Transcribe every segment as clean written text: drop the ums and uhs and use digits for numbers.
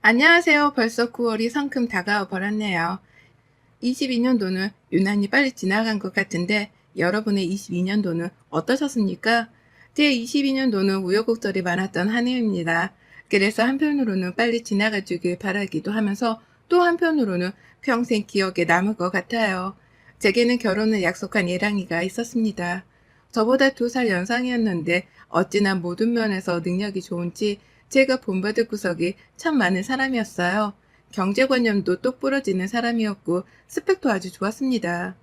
안녕하세요. 벌써 9월이 성큼 다가와 버렸네요. 22년도는 유난히 빨리 지나간 것 같은데 여러분의 22년도는 어떠셨습니까? 제 22년도는 우여곡절이 많았던 한 해입니다. 그래서 한편으로는 빨리 지나가 주길 바라기도 하면서 또 한편으로는 평생 기억에 남을 것 같아요. 제게는 결혼을 약속한 예랑이가 있었습니다. 저보다 2살 연상이었는데 어찌나 모든 면에서 능력이 좋은지 제가 본받을 구석이 참 많은 사람이었어요. 경제관념도 똑부러지는 사람이었고 스펙도 아주 좋았습니다.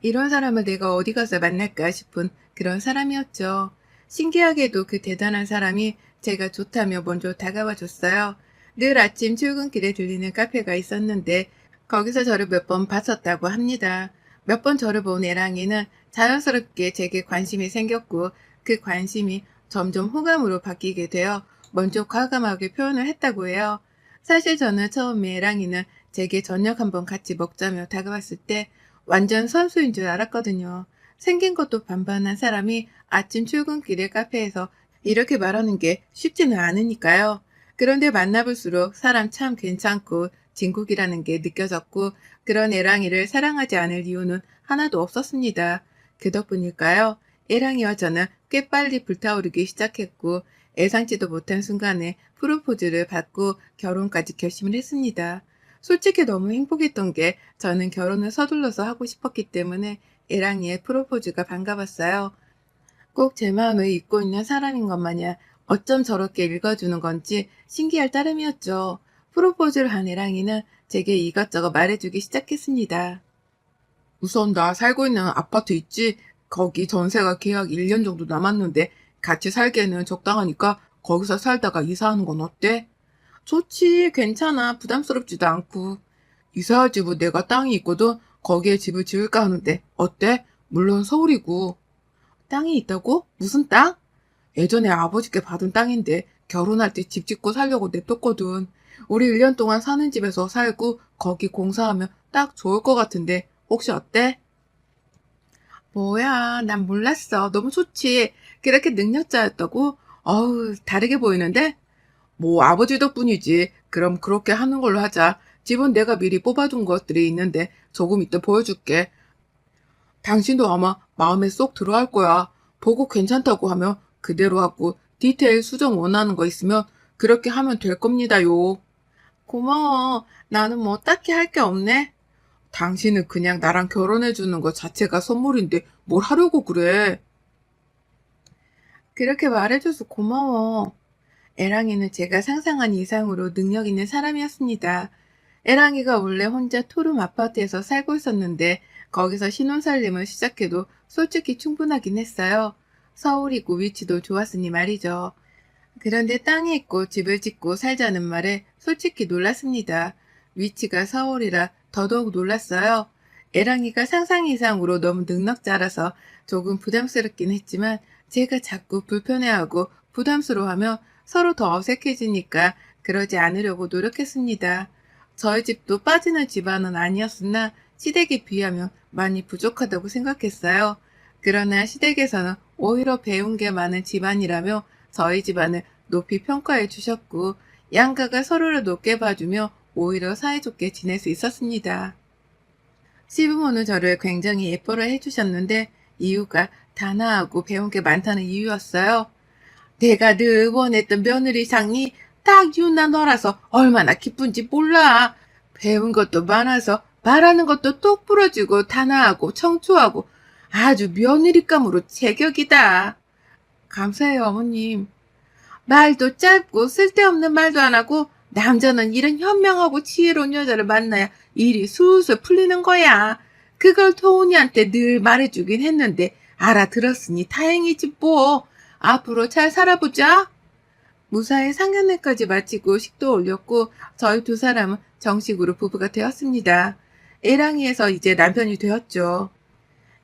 이런 사람을 내가 어디 가서 만날까 싶은 그런 사람이었죠. 신기하게도 그 대단한 사람이 제가 좋다며 먼저 다가와 줬어요. 늘 아침 출근길에 들리는 카페가 있었는데 거기서 저를 몇 번 봤었다고 합니다. 몇 번 저를 본 애랑이는 자연스럽게 제게 관심이 생겼고 그 관심이 점점 호감으로 바뀌게 되어 먼저 과감하게 표현을 했다고 해요. 사실 저는 처음에 애랑이는 제게 저녁 한번 같이 먹자며 다가왔을 때 완전 선수인 줄 알았거든요. 생긴 것도 반반한 사람이 아침 출근길에 카페에서 이렇게 말하는 게 쉽지는 않으니까요. 그런데 만나볼수록 사람 참 괜찮고 진국이라는 게 느껴졌고 그런 애랑이를 사랑하지 않을 이유는 하나도 없었습니다. 그 덕분일까요? 애랑이와 저는 꽤 빨리 불타오르기 시작했고 예상치도 못한 순간에 프로포즈를 받고 결혼까지 결심을 했습니다. 솔직히 너무 행복했던 게 저는 결혼을 서둘러서 하고 싶었기 때문에 애랑이의 프로포즈가 반가웠어요. 꼭 제 마음을 읽고 있는 사람인 것 마냥 어쩜 저렇게 읽어주는 건지 신기할 따름이었죠. 프로포즈를 한 애랑이는 제게 이것저것 말해주기 시작했습니다. 우선 나 살고 있는 아파트 있지? 거기 전세가 계약 1년 정도 남았는데 같이 살기에는 적당하니까 거기서 살다가 이사하는 건 어때? 좋지, 괜찮아. 부담스럽지도 않고. 이사할 집은 내가 땅이 있거든. 거기에 집을 지을까 하는데 어때? 물론 서울이고. 땅이 있다고? 무슨 땅? 예전에 아버지께 받은 땅인데 결혼할 때 집 짓고 살려고 냅뒀거든. 우리 1년 동안 사는 집에서 살고 거기 공사하면 딱 좋을 것 같은데 혹시 어때? 뭐야, 난 몰랐어. 너무 좋지. 그렇게 능력자였다고? 어우, 다르게 보이는데? 뭐 아버지 덕분이지. 그럼 그렇게 하는 걸로 하자. 집은 내가 미리 뽑아둔 것들이 있는데 조금 이따 보여줄게. 당신도 아마 마음에 쏙 들어할 거야. 보고 괜찮다고 하면 그대로 하고 디테일 수정 원하는 거 있으면 그렇게 하면 될 겁니다요. 고마워. 나는 뭐 딱히 할 게 없네. 당신은 그냥 나랑 결혼해주는 것 자체가 선물인데 뭘 하려고 그래. 그렇게 말해줘서 고마워. 애랑이는 제가 상상한 이상으로 능력 있는 사람이었습니다. 애랑이가 원래 혼자 토룸 아파트에서 살고 있었는데 거기서 신혼살림을 시작해도 솔직히 충분하긴 했어요. 서울이고 위치도 좋았으니 말이죠. 그런데 땅이 있고 집을 짓고 살자는 말에 솔직히 놀랐습니다. 위치가 서울이라 더더욱 놀랐어요. 애랑이가 상상 이상으로 너무 능력자라서 조금 부담스럽긴 했지만 제가 자꾸 불편해하고 부담스러워하며 서로 더 어색해지니까 그러지 않으려고 노력했습니다. 저희 집도 빠지는 집안은 아니었으나 시댁에 비하면 많이 부족하다고 생각했어요. 그러나 시댁에서는 오히려 배운 게 많은 집안이라며 저희 집안을 높이 평가해 주셨고 양가가 서로를 높게 봐주며 오히려 사이좋게 지낼 수 있었습니다. 시부모는 저를 굉장히 예뻐를 해주셨는데 이유가 단아하고 배운 게 많다는 이유였어요. 내가 늘 원했던 며느리상이 딱 유나 너라서 얼마나 기쁜지 몰라. 배운 것도 많아서 말하는 것도 똑 부러지고 단아하고 청초하고 아주 며느리감으로 제격이다. 감사해요, 어머님. 말도 짧고 쓸데없는 말도 안 하고 남자는 이런 현명하고 지혜로운 여자를 만나야 일이 술술 풀리는 거야. 그걸 토은이한테 늘 말해주긴 했는데 알아들었으니 다행이지 뭐. 앞으로 잘 살아보자. 무사히 상견례까지 마치고 식도 올렸고 저희 2사람은 정식으로 부부가 되었습니다. 애랑이에서 이제 남편이 되었죠.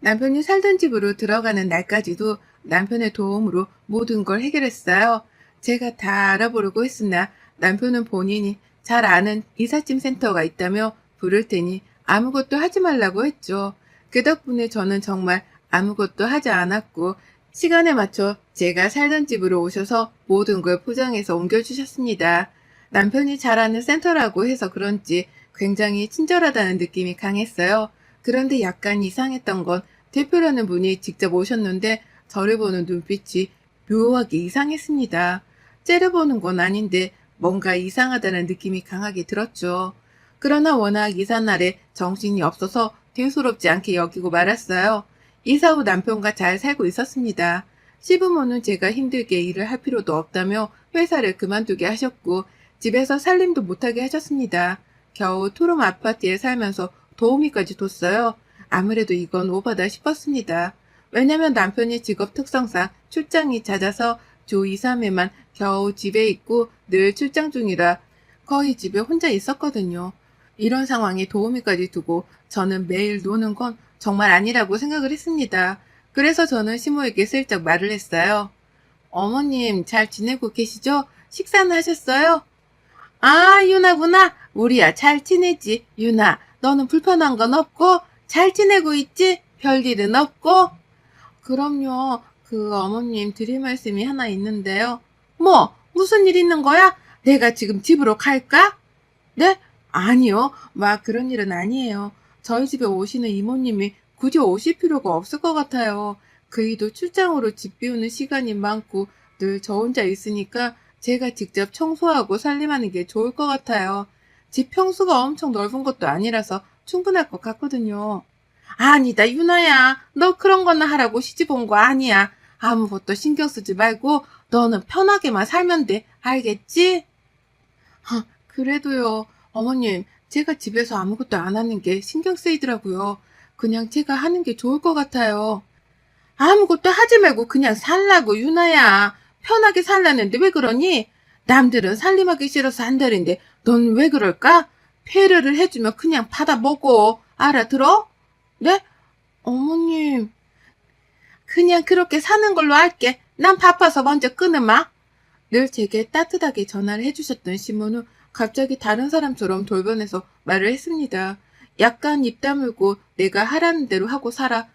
남편이 살던 집으로 들어가는 날까지도 남편의 도움으로 모든 걸 해결했어요. 제가 다 알아보려고 했으나 남편은 본인이 잘 아는 이삿짐 센터가 있다며 부를 테니 아무것도 하지 말라고 했죠. 그 덕분에 저는 정말 아무것도 하지 않았고 시간에 맞춰 제가 살던 집으로 오셔서 모든 걸 포장해서 옮겨주셨습니다. 남편이 잘 아는 센터라고 해서 그런지 굉장히 친절하다는 느낌이 강했어요. 그런데 약간 이상했던 건 대표라는 분이 직접 오셨는데 저를 보는 눈빛이 묘하게 이상했습니다. 째려보는 건 아닌데 뭔가 이상하다는 느낌이 강하게 들었죠. 그러나 워낙 이삿날에 정신이 없어서 대수롭지 않게 여기고 말았어요. 이사 후 남편과 잘 살고 있었습니다. 시부모는 제가 힘들게 일을 할 필요도 없다며 회사를 그만두게 하셨고 집에서 살림도 못하게 하셨습니다. 겨우 투룸 아파트에 살면서 도우미까지 뒀어요. 아무래도 이건 오바다 싶었습니다. 왜냐면 남편이 직업 특성상 출장이 잦아서 주 2, 3회만 겨우 집에 있고 늘 출장 중이라 거의 집에 혼자 있었거든요. 이런 상황에 도우미까지 두고 저는 매일 노는 건 정말 아니라고 생각을 했습니다. 그래서 저는 시모에게 슬쩍 말을 했어요. 어머님 잘 지내고 계시죠? 식사는 하셨어요? 아, 유나구나. 우리야 잘 지내지. 유나, 너는 불편한 건 없고 잘 지내고 있지? 별일은 없고? 그럼요. 그 어머님 드릴 말씀이 하나 있는데요. 뭐, 무슨 일 있는 거야? 내가 지금 집으로 갈까? 네? 아니요. 막 그런 일은 아니에요. 저희 집에 오시는 이모님이 굳이 오실 필요가 없을 것 같아요. 그이도 출장으로 집 비우는 시간이 많고 늘 저 혼자 있으니까 제가 직접 청소하고 살림하는 게 좋을 것 같아요. 집 평수가 엄청 넓은 것도 아니라서 충분할 것 같거든요. 아니다, 유나야. 너 그런 거나 하라고 시집 온 거 아니야. 아무것도 신경 쓰지 말고 너는 편하게만 살면 돼. 알겠지? 그래도요, 어머님, 제가 집에서 아무것도 안 하는 게 신경 쓰이더라고요. 그냥 제가 하는 게 좋을 것 같아요. 아무것도 하지 말고 그냥 살라고, 유나야. 편하게 살라는데 왜 그러니? 남들은 살림하기 싫어서 한다는데 넌 왜 그럴까? 배려를 해주면 그냥 받아 먹어. 알아들어? 네? 어머님, 그냥 그렇게 사는 걸로 할게. 난 바빠서 먼저 끊으마. 늘 제게 따뜻하게 전화를 해주셨던 시모는 갑자기 다른 사람처럼 돌변해서 말을 했습니다. 약간 입 다물고 내가 하라는 대로 하고 살아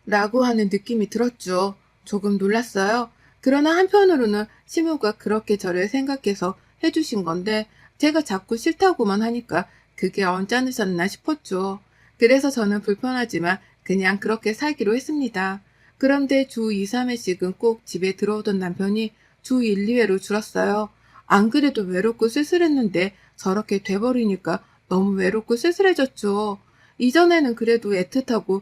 라고 하는 느낌이 들었죠. 조금 놀랐어요. 그러나 한편으로는 시모가 그렇게 저를 생각해서 해주신 건데 제가 자꾸 싫다고만 하니까 그게 언짢으셨나 싶었죠. 그래서 저는 불편하지만 그냥 그렇게 살기로 했습니다. 그런데 주 2, 3회씩은 꼭 집에 들어오던 남편이 주 1, 2회로 줄었어요. 안 그래도 외롭고 쓸쓸했는데 저렇게 돼버리니까 너무 외롭고 쓸쓸해졌죠. 이전에는 그래도 애틋하고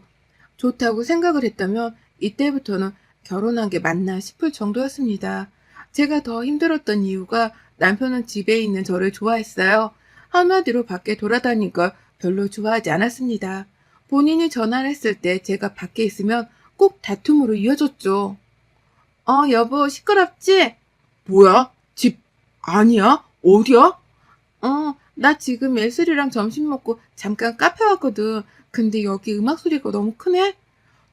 좋다고 생각을 했다면 이때부터는 결혼한 게 맞나 싶을 정도였습니다. 제가 더 힘들었던 이유가 남편은 집에 있는 저를 좋아했어요. 한마디로 밖에 돌아다니는 걸 별로 좋아하지 않았습니다. 본인이 전화를 했을 때 제가 밖에 있으면 꼭 다툼으로 이어졌죠. 여보, 시끄럽지? 뭐야? 집 아니야? 어디야? 나 지금 예슬이랑 점심 먹고 잠깐 카페 왔거든. 근데 여기 음악 소리가 너무 크네?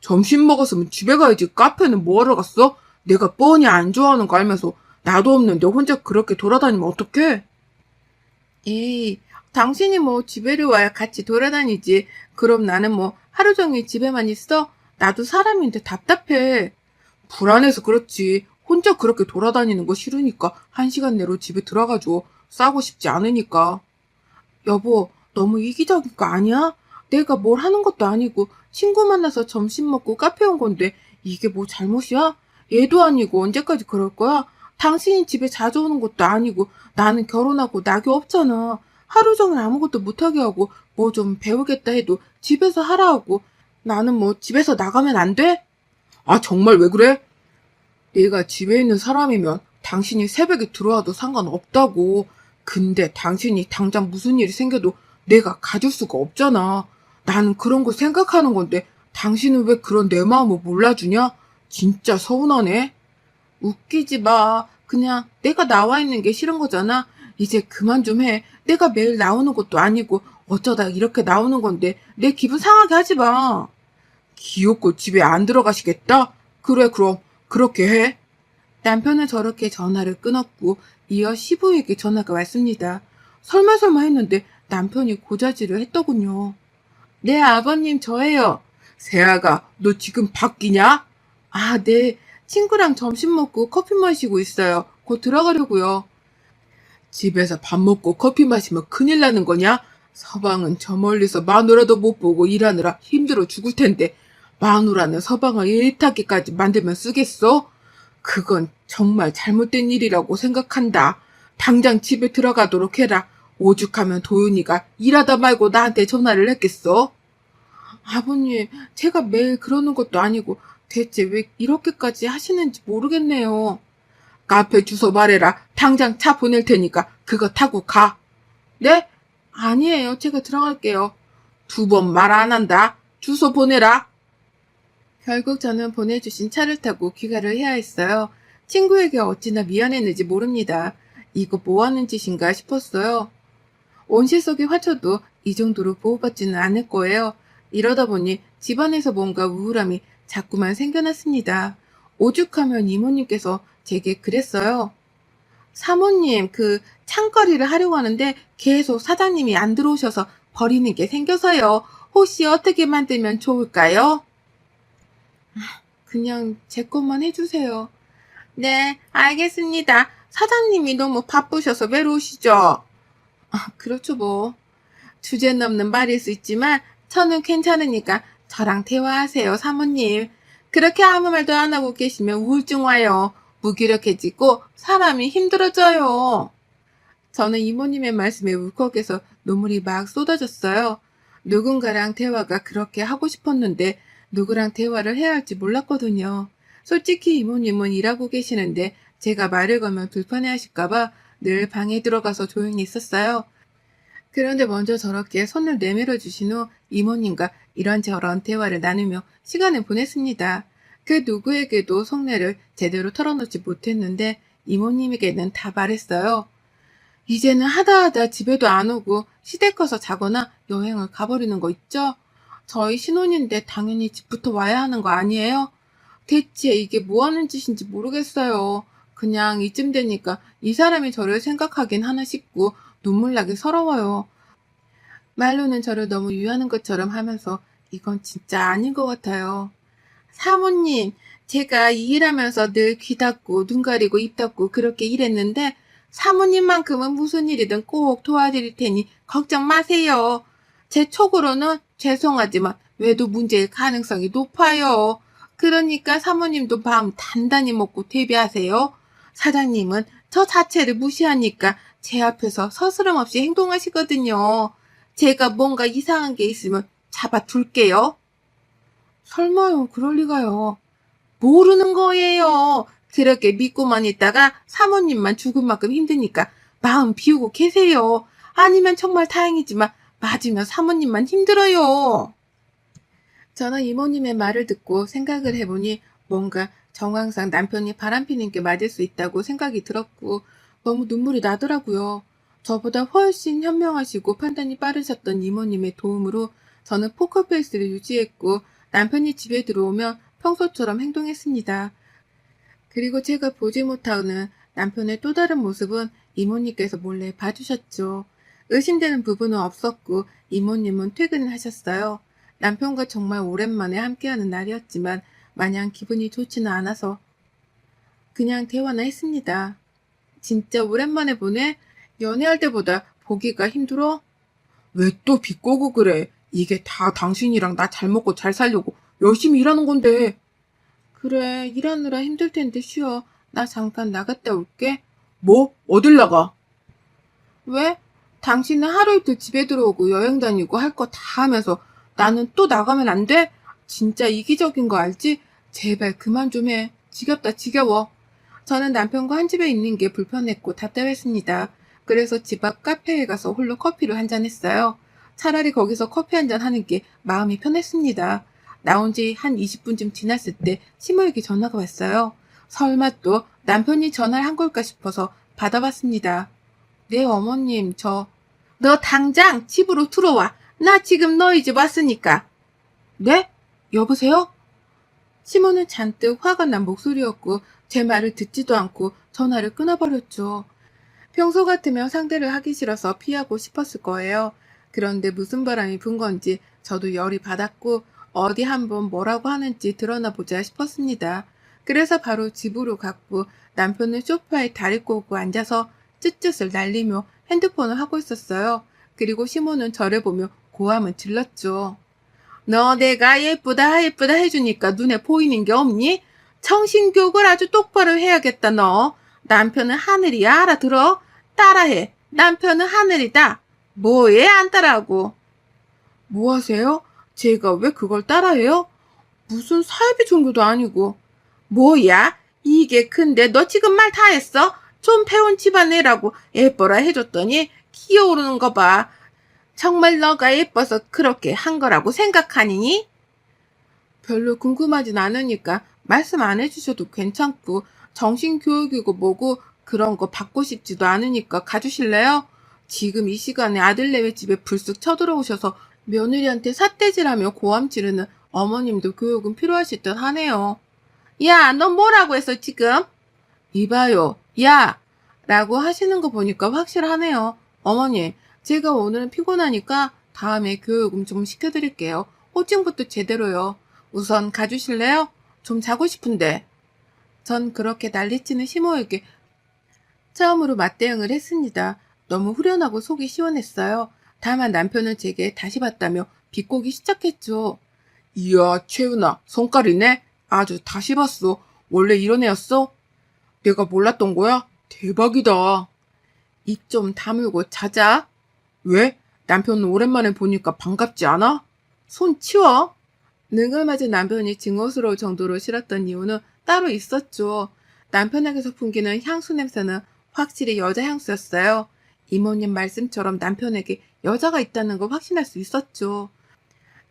점심 먹었으면 집에 가야지. 카페는 뭐하러 갔어? 내가 뻔히 안 좋아하는 거 알면서 나도 없는데 혼자 그렇게 돌아다니면 어떡해? 에이, 당신이 뭐 집에를 와야 같이 돌아다니지. 그럼 나는 뭐 하루 종일 집에만 있어? 나도 사람인데 답답해. 불안해서 그렇지. 혼자 그렇게 돌아다니는 거 싫으니까 1시간 내로 집에 들어가줘. 싸고 싶지 않으니까. 여보, 너무 이기적인 거 아니야? 내가 뭘 하는 것도 아니고 친구 만나서 점심 먹고 카페 온 건데 이게 뭐 잘못이야? 얘도 아니고 언제까지 그럴 거야? 당신이 집에 자주 오는 것도 아니고 나는 결혼하고 낙이 없잖아. 하루 종일 아무것도 못하게 하고 뭐 좀 배우겠다 해도 집에서 하라 하고 나는 뭐 집에서 나가면 안 돼? 아, 정말 왜 그래? 내가 집에 있는 사람이면 당신이 새벽에 들어와도 상관없다고. 근데 당신이 당장 무슨 일이 생겨도 내가 가질 수가 없잖아. 나는 그런 거 생각하는 건데 당신은 왜 그런 내 마음을 몰라주냐? 진짜 서운하네. 웃기지 마. 그냥 내가 나와 있는 게 싫은 거잖아. 이제 그만 좀 해. 내가 매일 나오는 것도 아니고 어쩌다 이렇게 나오는 건데 내 기분 상하게 하지 마. 귀엽고 집에 안 들어가시겠다? 그래, 그럼 그렇게 해. 남편은 저렇게 전화를 끊었고 이어 시부에게 전화가 왔습니다. 설마 했는데 남편이 고자질을 했더군요. 네, 아버님 저예요. 세아가 너 지금 바뀌냐? 아, 네. 친구랑 점심 먹고 커피 마시고 있어요. 곧 들어가려고요. 집에서 밥 먹고 커피 마시면 큰일 나는 거냐? 서방은 저 멀리서 마누라도 못 보고 일하느라 힘들어 죽을 텐데 마누라는 서방을 일타기까지 만들면 쓰겠어? 그건 정말 잘못된 일이라고 생각한다. 당장 집에 들어가도록 해라. 오죽하면 도윤이가 일하다 말고 나한테 전화를 했겠어? 아버님, 제가 매일 그러는 것도 아니고 대체 왜 이렇게까지 하시는지 모르겠네요. 카페 주소 말해라. 당장 차 보낼 테니까 그거 타고 가. 네? 아니에요. 제가 들어갈게요. 두 번 말 안 한다. 주소 보내라. 결국 저는 보내주신 차를 타고 귀가를 해야 했어요. 친구에게 어찌나 미안했는지 모릅니다. 이거 뭐 하는 짓인가 싶었어요. 온실 속의 화초도 이 정도로 보호받지는 않을 거예요. 이러다 보니 집안에서 뭔가 우울함이 자꾸만 생겨났습니다. 오죽하면 이모님께서 제게 그랬어요. 사모님, 그 창거리를 하려고 하는데 계속 사장님이 안 들어오셔서 버리는 게 생겨서요. 혹시 어떻게 만들면 좋을까요? 그냥 제 것만 해주세요. 네, 알겠습니다. 사장님이 너무 바쁘셔서 외로우시죠? 그렇죠, 뭐. 주제 넘는 말일 수 있지만 저는 괜찮으니까 저랑 대화하세요, 사모님. 그렇게 아무 말도 안 하고 계시면 우울증 와요. 무기력해지고 사람이 힘들어져요. 저는 이모님의 말씀에 울컥해서 눈물이 막 쏟아졌어요. 누군가랑 대화가 그렇게 하고 싶었는데 누구랑 대화를 해야 할지 몰랐거든요. 솔직히 이모님은 일하고 계시는데 제가 말을 걸면 불편해하실까봐 늘 방에 들어가서 조용히 있었어요. 그런데 먼저 저렇게 손을 내밀어 주신 후 이모님과 이런저런 대화를 나누며 시간을 보냈습니다. 그 누구에게도 속내를 제대로 털어놓지 못했는데 이모님에게는 다 말했어요. 이제는 하다하다 집에도 안 오고 시댁 가서 자거나 여행을 가버리는 거 있죠? 저희 신혼인데 당연히 집부터 와야 하는 거 아니에요? 대체 이게 뭐 하는 짓인지 모르겠어요. 그냥 이쯤 되니까 이 사람이 저를 생각하긴 하나 싶고 눈물 나기 서러워요. 말로는 저를 너무 유하는 것처럼 하면서 이건 진짜 아닌 것 같아요. 사모님, 제가 이 일하면서 늘 귀 닫고 눈 가리고 입 닫고 그렇게 일했는데 사모님만큼은 무슨 일이든 꼭 도와드릴 테니 걱정 마세요. 제 촉으로는 죄송하지만 외도 문제일 가능성이 높아요. 그러니까 사모님도 마음 단단히 먹고 대비하세요. 사장님은 저 자체를 무시하니까 제 앞에서 서스럼 없이 행동하시거든요. 제가 뭔가 이상한 게 있으면 잡아둘게요. 설마요, 그럴 리가요. 모르는 거예요. 그렇게 믿고만 있다가 사모님만 죽을 만큼 힘드니까 마음 비우고 계세요. 아니면 정말 다행이지만 맞으면 사모님만 힘들어요. 저는 이모님의 말을 듣고 생각을 해보니 뭔가 정황상 남편이 바람피는 게 맞을 수 있다고 생각이 들었고 너무 눈물이 나더라고요. 저보다 훨씬 현명하시고 판단이 빠르셨던 이모님의 도움으로 저는 포커페이스를 유지했고 남편이 집에 들어오면 평소처럼 행동했습니다. 그리고 제가 보지 못하는 남편의 또 다른 모습은 이모님께서 몰래 봐주셨죠. 의심되는 부분은 없었고 이모님은 퇴근을 하셨어요. 남편과 정말 오랜만에 함께하는 날이었지만 마냥 기분이 좋지는 않아서 그냥 대화나 했습니다. 진짜 오랜만에 보네? 연애할 때보다 보기가 힘들어? 왜 또 비꼬고 그래? 이게 다 당신이랑 나 잘 먹고 잘 살려고 열심히 일하는 건데. 그래, 일하느라 힘들 텐데 쉬어. 나 잠깐 나갔다 올게. 뭐? 어딜 나가? 왜? 당신은 하루 이틀 집에 들어오고 여행 다니고 할 거 다 하면서 나는 또 나가면 안 돼? 진짜 이기적인 거 알지? 제발 그만 좀 해. 지겹다 지겨워. 저는 남편과 한 집에 있는 게 불편했고 답답했습니다. 그래서 집 앞 카페에 가서 홀로 커피를 한 잔 했어요. 차라리 거기서 커피 한 잔 하는 게 마음이 편했습니다. 나온 지 한 20분쯤 지났을 때 시모에게 전화가 왔어요. 설마 또 남편이 전화를 한 걸까 싶어서 받아봤습니다. 네, 어머님, 너 당장 집으로 들어와. 나 지금 너희 집 왔으니까. 네? 여보세요? 시모는 잔뜩 화가 난 목소리였고 제 말을 듣지도 않고 전화를 끊어버렸죠. 평소 같으면 상대를 하기 싫어서 피하고 싶었을 거예요. 그런데 무슨 바람이 분 건지 저도 열이 받았고 어디 한번 뭐라고 하는지 드러나 보자 싶었습니다. 그래서 바로 집으로 갔고 남편은 소파에 다리 꼬고 앉아서 쯧쯧을 날리며 핸드폰을 하고 있었어요. 그리고 시모는 저를 보며 고함을 질렀죠. 너 내가 예쁘다 예쁘다 해주니까 눈에 보이는 게 없니? 정신교육을 아주 똑바로 해야겠다 너. 남편은 하늘이야 알아들어? 따라해. 남편은 하늘이다. 뭐해 안 따라하고. 뭐 하세요? 제가 왜 그걸 따라해요? 무슨 사이비 종교도 아니고. 뭐야? 이게 근데 너 지금 말 다 했어? 좀 배운 집안애라고 예뻐라 해줬더니 기어오르는 거 봐. 정말 너가 예뻐서 그렇게 한 거라고 생각하니? 별로 궁금하진 않으니까 말씀 안 해주셔도 괜찮고 정신교육이고 뭐고 그런 거 받고 싶지도 않으니까 가주실래요? 지금 이 시간에 아들네외 집에 불쑥 쳐들어오셔서 며느리한테 삿대질하며 고함 지르는 어머님도 교육은 필요하실 듯 하네요. 야, 너 뭐라고 했어 지금? 이봐요, 야! 라고 하시는 거 보니까 확실하네요. 어머니, 제가 오늘은 피곤하니까 다음에 교육은 좀 시켜드릴게요. 호칭부터 제대로요. 우선 가주실래요? 좀 자고 싶은데. 전 그렇게 난리치는 시모에게 처음으로 맞대응을 했습니다. 너무 후련하고 속이 시원했어요. 다만 남편은 제게 다시 봤다며 비꼬기 시작했죠. 이야, 채은아, 성깔이네? 아주 다시 봤어. 원래 이런 애였어? 내가 몰랐던 거야? 대박이다. 입 좀 다물고 자자. 왜? 남편은 오랜만에 보니까 반갑지 않아? 손 치워. 능을 맞은 남편이 증오스러울 정도로 싫었던 이유는 따로 있었죠. 남편에게서 풍기는 향수 냄새는 확실히 여자 향수였어요. 이모님 말씀처럼 남편에게 여자가 있다는 걸 확신할 수 있었죠.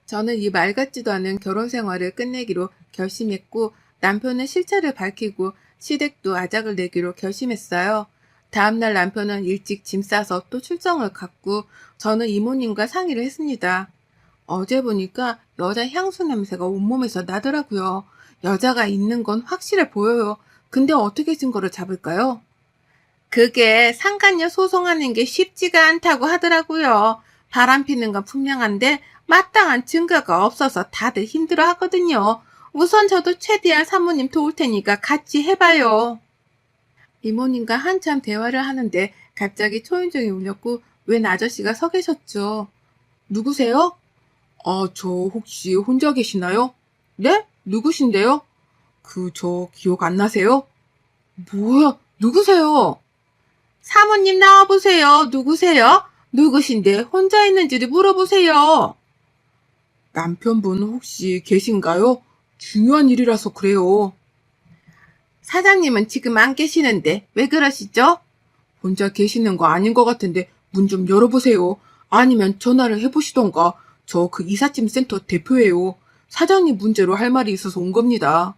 저는 이 말 같지도 않은 결혼 생활을 끝내기로 결심했고 남편은 실체를 밝히고 시댁도 아작을 내기로 결심했어요. 다음날 남편은 일찍 짐 싸서 또 출장을 갔고 저는 이모님과 상의를 했습니다. 어제 보니까 여자 향수 냄새가 온몸에서 나더라고요. 여자가 있는 건 확실해 보여요. 근데 어떻게 증거를 잡을까요? 그게 상간녀 소송하는 게 쉽지가 않다고 하더라고요. 바람피는 건 분명한데 마땅한 증거가 없어서 다들 힘들어 하거든요. 우선 저도 최대한 사모님 도울 테니까 같이 해봐요. 이모님과 한참 대화를 하는데 갑자기 초인종이 울렸고 웬 아저씨가 서 계셨죠. 누구세요? 아, 저 혹시 혼자 계시나요? 네? 누구신데요? 저 기억 안 나세요? 뭐야, 누구세요? 사모님 나와보세요. 누구세요? 누구신데 혼자 있는지를 물어보세요. 남편분 혹시 계신가요? 중요한 일이라서 그래요. 사장님은 지금 안 계시는데 왜 그러시죠? 혼자 계시는 거 아닌 것 같은데 문 좀 열어보세요. 아니면 전화를 해보시던가. 저 그 이삿짐 센터 대표예요. 사장님 문제로 할 말이 있어서 온 겁니다.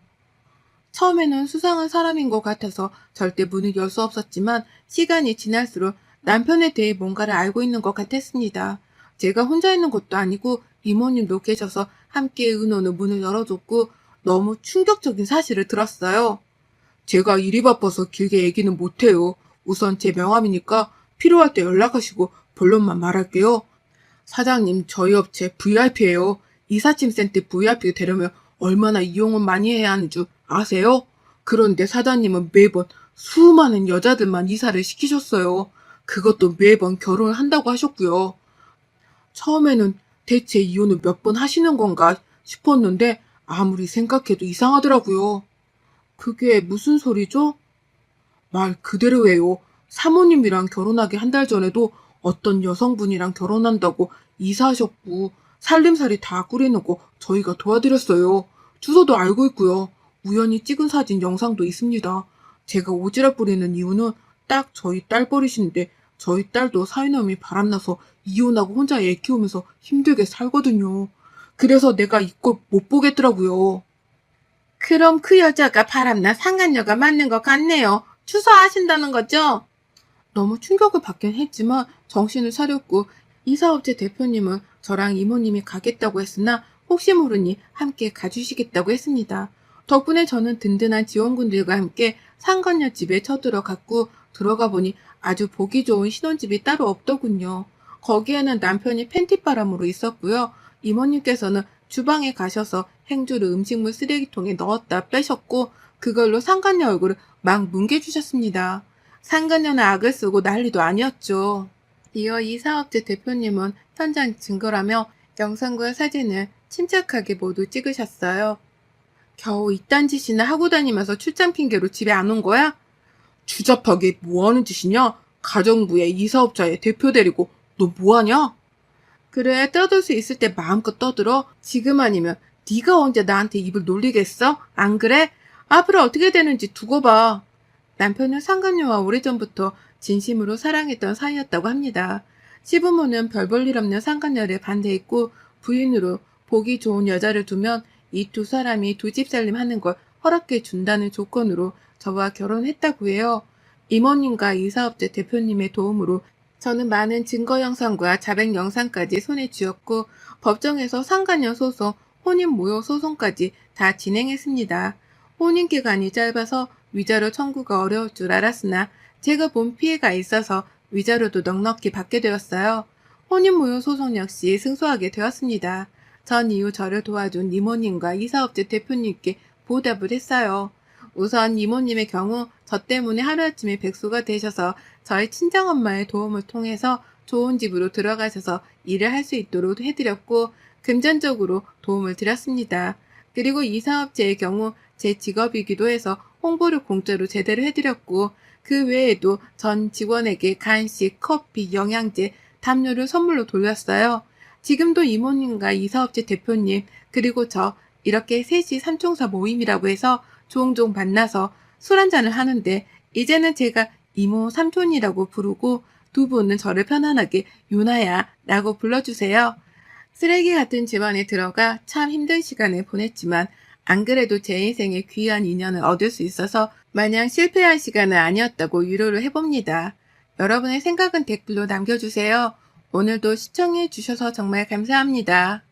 처음에는 수상한 사람인 것 같아서 절대 문을 열 수 없었지만 시간이 지날수록 남편에 대해 뭔가를 알고 있는 것 같았습니다. 제가 혼자 있는 것도 아니고 이모님도 계셔서 함께 의논으로 문을 열어줬고 너무 충격적인 사실을 들었어요. 제가 일이 바빠서 길게 얘기는 못해요. 우선 제 명함이니까 필요할 때 연락하시고 본론만 말할게요. 사장님, 저희 업체 VIP예요. 이삿짐 센터 VIP가 되려면 얼마나 이용을 많이 해야 하는 줄 아세요? 그런데 사장님은 매번 수많은 여자들만 이사를 시키셨어요. 그것도 매번 결혼을 한다고 하셨고요. 처음에는 대체 이혼을 몇 번 하시는 건가 싶었는데 아무리 생각해도 이상하더라고요. 그게 무슨 소리죠? 말 그대로예요. 사모님이랑 결혼하기 한 달 전에도 어떤 여성분이랑 결혼한다고 이사하셨고 살림살이 다 꾸리는 거 저희가 도와드렸어요. 주소도 알고 있고요. 우연히 찍은 사진 영상도 있습니다. 제가 오지랖 부리는 이유는 딱 저희 딸 버리신데 저희 딸도 사위놈이 바람나서 이혼하고 혼자 애 키우면서 힘들게 살거든요. 그래서 내가 이 꼴 못 보겠더라고요. 그럼 그 여자가 바람나 상간녀가 맞는 것 같네요. 추서하신다는 거죠? 너무 충격을 받긴 했지만 정신을 차렸고 이사업체 대표님은 저랑 이모님이 가겠다고 했으나 혹시 모르니 함께 가주시겠다고 했습니다. 덕분에 저는 든든한 지원군들과 함께 상간녀 집에 쳐들어갔고 들어가 보니 아주 보기 좋은 신혼집이 따로 없더군요. 거기에는 남편이 팬티바람으로 있었고요. 이모님께서는 주방에 가셔서 행주를 음식물 쓰레기통에 넣었다 빼셨고 그걸로 상간녀 얼굴을 막 뭉개주셨습니다. 상간녀는 악을 쓰고 난리도 아니었죠. 이어 이 사업체 대표님은 현장 증거라며 영상과 사진을 침착하게 모두 찍으셨어요. 겨우 이딴 짓이나 하고 다니면서 출장 핑계로 집에 안 온 거야? 주잡하게 뭐 하는 짓이냐? 가정부의 이 사업자의 대표 데리고 너 뭐하냐? 그래, 떠들 수 있을 때 마음껏 떠들어. 지금 아니면 네가 언제 나한테 입을 놀리겠어? 안 그래? 앞으로 어떻게 되는지 두고 봐. 남편은 상간녀와 오래전부터 진심으로 사랑했던 사이였다고 합니다. 시부모는 별 볼 일 없는 상간녀를 반대했고 부인으로 보기 좋은 여자를 두면 이 두 사람이 두 집 살림하는 걸 허락해 준다는 조건으로 저와 결혼했다고 해요. 이모님과 이 사업체 대표님의 도움으로 저는 많은 증거 영상과 자백 영상까지 손에 쥐었고 법정에서 상간녀 소송, 혼인 모욕 소송까지 다 진행했습니다. 혼인 기간이 짧아서 위자료 청구가 어려울 줄 알았으나 제가 본 피해가 있어서 위자료도 넉넉히 받게 되었어요. 혼인 모욕 소송 역시 승소하게 되었습니다. 전 이후 저를 도와준 이모님과 이 사업체 대표님께 보답을 했어요. 우선 이모님의 경우 저 때문에 하루아침에 백수가 되셔서 저희 친정엄마의 도움을 통해서 좋은 집으로 들어가셔서 일을 할 수 있도록 해드렸고 금전적으로 도움을 드렸습니다. 그리고 이 사업체의 경우 제 직업이기도 해서 홍보를 공짜로 제대로 해드렸고 그 외에도 전 직원에게 간식, 커피, 영양제, 담요를 선물로 돌렸어요. 지금도 이모님과 이 사업체 대표님 그리고 저 이렇게 셋이 삼총사 모임이라고 해서 종종 만나서 술 한잔을 하는데 이제는 제가 이모 삼촌이라고 부르고 두 분은 저를 편안하게 유나야 라고 불러주세요. 쓰레기 같은 집안에 들어가 참 힘든 시간을 보냈지만 안 그래도 제 인생에 귀한 인연을 얻을 수 있어서 마냥 실패한 시간은 아니었다고 위로를 해봅니다. 여러분의 생각은 댓글로 남겨주세요. 오늘도 시청해 주셔서 정말 감사합니다.